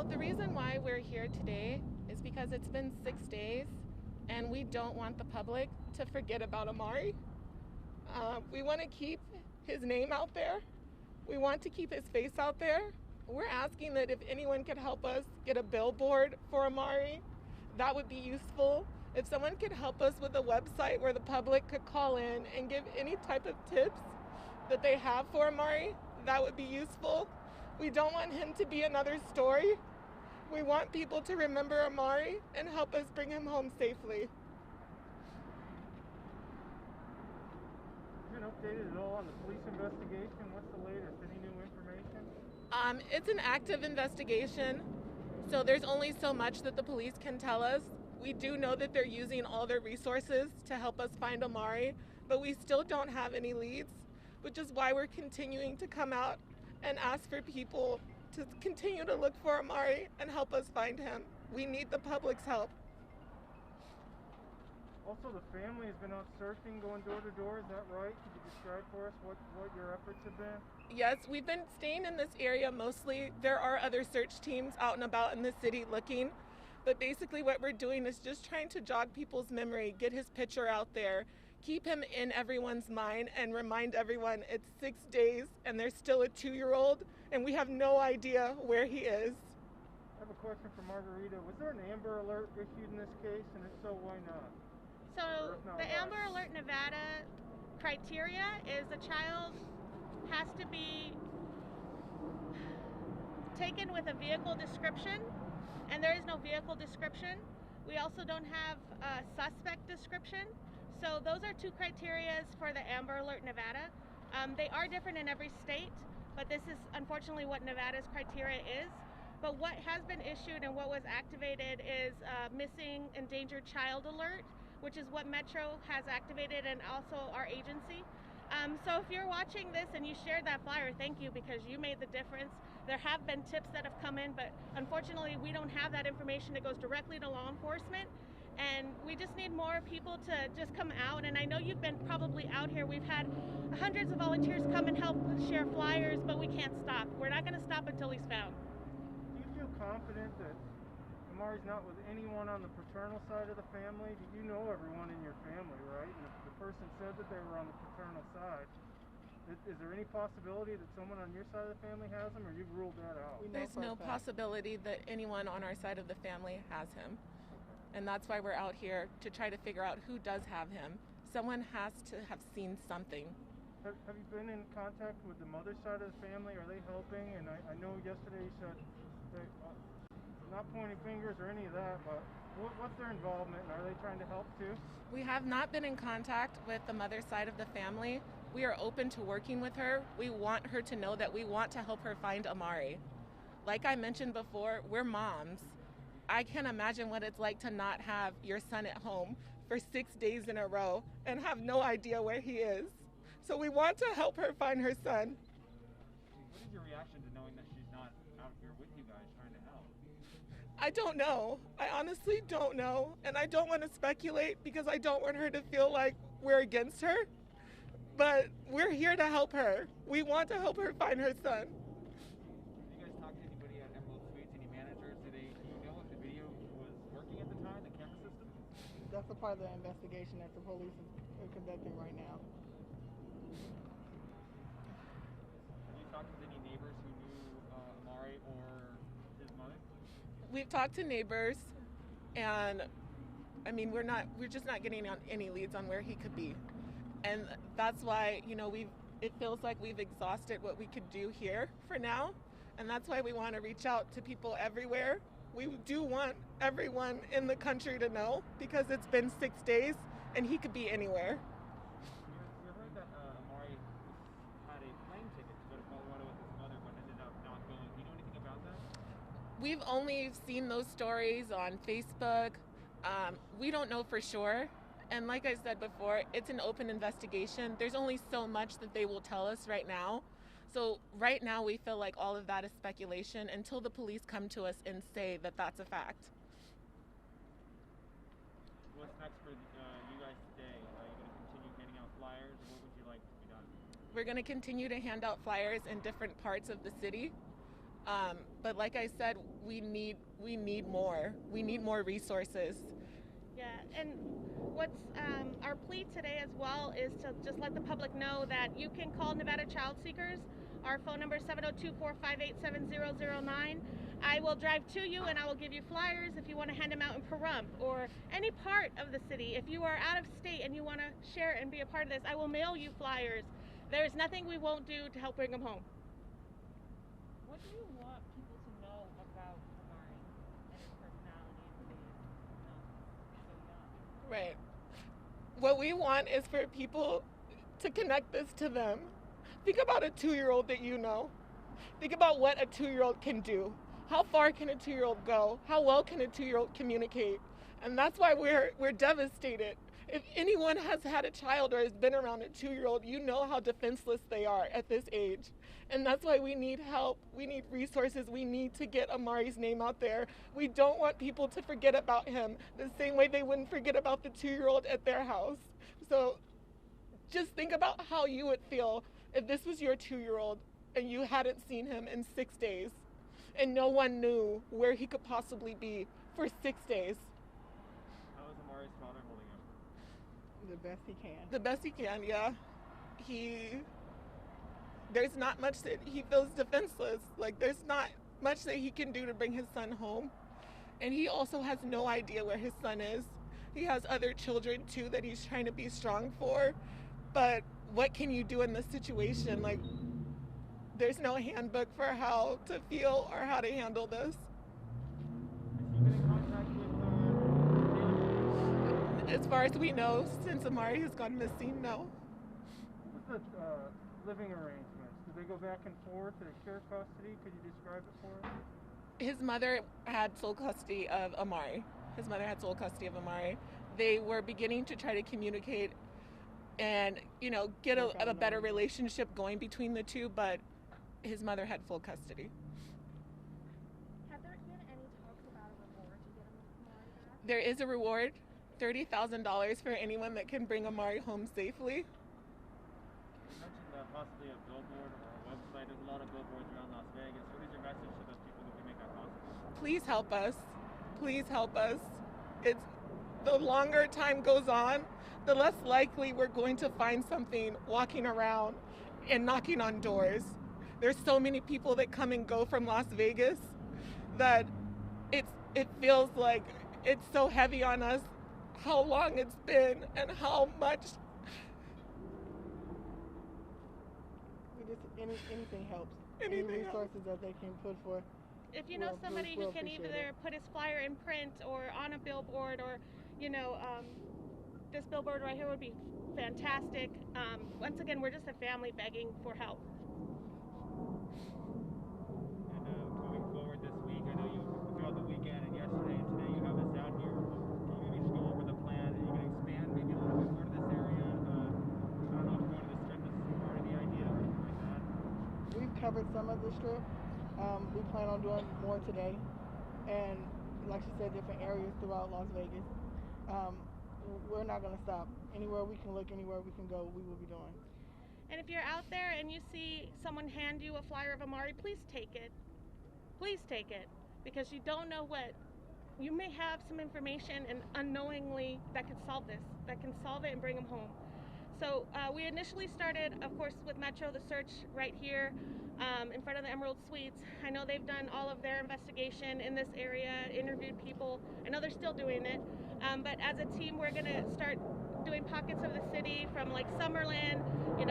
Well, the reason why we're here today is because it's been 6 days and we don't want the public to forget about Amari. We want to keep his name out there. We want to keep his face out there. We're asking that if anyone could help us get a billboard for Amari, that would be useful. If someone could help us with a website where the public could call in and give any type of tips that they have for Amari, that would be useful. We don't want him to be another story. We want people to remember Amari and help us bring him home safely. Been updated at all on the police investigation? What's the latest? Any new information? It's an active investigation, so there's only so much that the police can tell us. We do know that they're using all their resources to help us find Amari, but we still don't have any leads, which is why we're continuing to come out and ask for people to continue to look for Amari and help us find him. We need the public's help. Also, the family has been out searching, going door to door. Is that right? Could you describe for us what your efforts have been? Yes, we've been staying in this area mostly. There are other search teams out and about in the city looking, but basically what we're doing is just trying to jog people's memory, get his picture out there, keep him in everyone's mind, and remind everyone it's 6 days and there's still a 2-year-old and we have no idea where he is. I have a question for Margarita. Was there an Amber Alert issued in this case, and if so, why not? So the Amber Alert Nevada criteria is a child has to be taken with a vehicle description, and there is no vehicle description. We also don't have a suspect description. So those are two criterias for the Amber Alert Nevada. They are different in every state, but this is unfortunately what Nevada's criteria is. But what has been issued and what was activated is missing endangered child alert, which is what Metro has activated, and also our agency. So if you're watching this and you shared that flyer, thank you, because you made the difference. There have been tips that have come in, but unfortunately we don't have that information that goes directly to law enforcement. And we just need more people to just come out. And I know you've been probably out here. We've had hundreds of volunteers come and help share flyers, but we can't stop. We're not going to stop until he's found. Do you feel confident that Amari's not with anyone on the paternal side of the family? You know everyone in your family, right? And if the person said that they were on the paternal side, is there any possibility that someone on your side of the family has him, or you've ruled that out? There's no possibility that anyone on our side of the family has him. And that's why we're out here, to try to figure out who does have him. Someone has to have seen something. Have you been in contact with the mother's side of the family? Are they helping? And I know yesterday you said, not pointing fingers or any of that, but what's their involvement? And are they trying to help too? We have not been in contact with the mother's side of the family. We are open to working with her. We want her to know that we want to help her find Amari. Like I mentioned before, we're moms. I can't imagine what it's like to not have your son at home for 6 days in a row and have no idea where he is. So we want to help her find her son. What is your reaction to knowing that she's not out here with you guys trying to help? I don't know. I honestly don't know. And I don't want to speculate because I don't want her to feel like we're against her. But we're here to help her. We want to help her find her son. Did you guys talk to anybody at Emerald Suites, any managers? Do you know if the video was working at the time, the camera system? That's a part of the investigation that the police are conducting right now. Have you talked with any neighbors who knew Amari or his mother? We've talked to neighbors, and I mean, we're just not getting any leads on where he could be. And that's why, it feels like we've exhausted what we could do here for now. And that's why we want to reach out to people everywhere. We do want everyone in the country to know, because it's been 6 days and he could be anywhere. You heard that Amari had a plane ticket to go to Colorado with his mother, but ended up not going. Do you know anything about that? We've only seen those stories on Facebook. We don't know for sure. And like I said before, it's an open investigation. There's only so much that they will tell us right now. So right now we feel like all of that is speculation until the police come to us and say that that's a fact. What's next for you guys today? Are you going to continue handing out flyers, or what would you like to be done? We're going to continue to hand out flyers in different parts of the city. But like I said, we need more. We need more resources. Yeah, and what's our plea today as well is to just let the public know that you can call Nevada Child Seekers. Our phone number is 702-458-7009. I will drive to you and I will give you flyers if you want to hand them out in Pahrump or any part of the city. If you are out of state and you want to share and be a part of this, I will mail you flyers. There is nothing we won't do to help bring them home. What do you want people to know about Amari and his personality and who he is, so young? Right. What we want is for people to connect this to them. Think about a 2-year-old that you know. Think about what a 2-year-old can do. How far can a 2-year-old go? How well can a 2-year-old communicate? And that's why we're devastated. If anyone has had a child or has been around a 2-year-old, you know how defenseless they are at this age. And that's why we need help. We need resources. We need to get Amari's name out there. We don't want people to forget about him the same way they wouldn't forget about the 2-year-old at their house. So just think about how you would feel if this was your 2-year-old and you hadn't seen him in 6 days and no one knew where he could possibly be for 6 days. How is Amari's father holding up? The best he can. The best he can, yeah. There's not much that he feels defenseless. Like, there's not much that he can do to bring his son home. And he also has no idea where his son is. He has other children too that he's trying to be strong for. But what can you do in this situation? Like, there's no handbook for how to feel or how to handle this. Has he been in contact with As far as we know, since Amari has gone missing, no. What's the living arrangements? Do they go back and forth to share custody? Could you describe it for us? His mother had sole custody of Amari. They were beginning to try to communicate and, get a better relationship going between the two, but his mother had full custody. Have there been any talks about a reward to get Amari back? There is a reward, $30,000 for anyone that can bring Amari home safely. You mentioned possibly a billboard or a website. There's a lot of billboards around Las Vegas. What is your message to those people who can make that possible? Please help us. Please help us. The longer time goes on, the less likely we're going to find something walking around and knocking on doors. There's so many people that come and go from Las Vegas that it feels like it's so heavy on us how long it's been and how much. Anything helps. Anything Any resources that they can put forth. If you know somebody who can either put his flyer in print or on a billboard or, this billboard right here would be fantastic. Once again, we're just a family begging for help. And moving forward this week, I know you throughout the weekend and yesterday and today you have us out here. Can you maybe just go over the plan? Are you going to expand maybe a little bit more to this area? I don't know if going to the strip is part of the idea or anything like that. We've covered some of the strip. We plan on doing more today. And like she said, different areas throughout Las Vegas. We're not going to stop. Anywhere we can look, anywhere we can go, we will be doing. And if you're out there and you see someone hand you a flyer of Amari, please take it. Please take it. Because you don't know what. You may have some information and unknowingly that could solve this, that can solve it and bring them home. So we initially started, of course, with Metro, the search right here in front of the Emerald Suites. I know they've done all of their investigation in this area, interviewed people. I know they're still doing it. But as a team, we're going to start doing pockets of the city from like Summerlin, to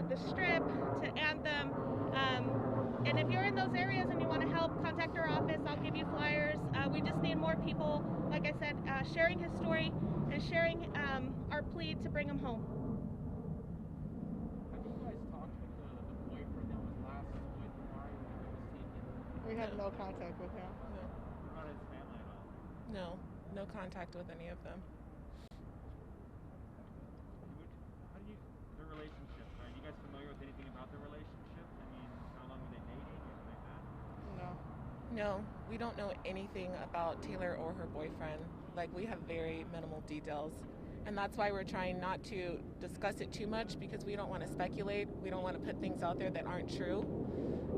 the Strip, to Anthem. And if you're in those areas and you want to help, contact our office. I'll give you flyers. We just need more people, like I said, sharing his story and sharing our plea to bring him home. Have you guys talked with the boyfriend that was last with Amari when he was taken? We have no contact with him. What about his family at all? No contact with any of them. Their relationship, are you guys familiar with anything about their relationship? I mean, how long were they dating, anything like that? No, we don't know anything about Taylor or her boyfriend. Like, we have very minimal details. And that's why we're trying not to discuss it too much, because we don't want to speculate. We don't want to put things out there that aren't true.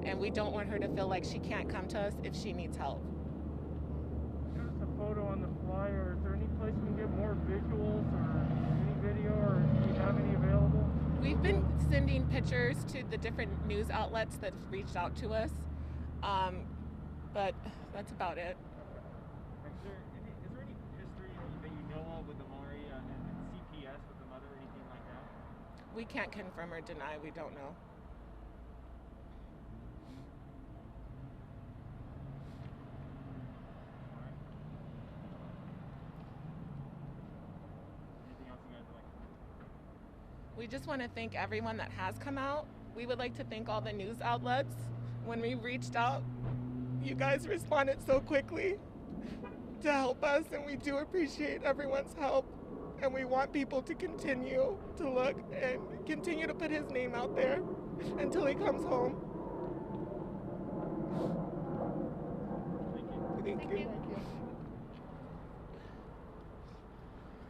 and we don't want her to feel like she can't come to us if she needs help. Give us a photo on the flyer. Is there any place we can get more visuals or any video, or do you have any available? We've been sending pictures to the different news outlets that have reached out to us, but that's about it. Is there any history that you know of with Amari and CPS with the mother or anything like that? We can't confirm or deny. We don't know. Anything else you guys would like to say? We just want to thank everyone that has come out. We would like to thank all the news outlets. When we reached out, you guys responded so quickly to help us, and we do appreciate everyone's help. And we want people to continue to look and continue to put his name out there until he comes home. Thank you. Thank you. Thank you. Thank you.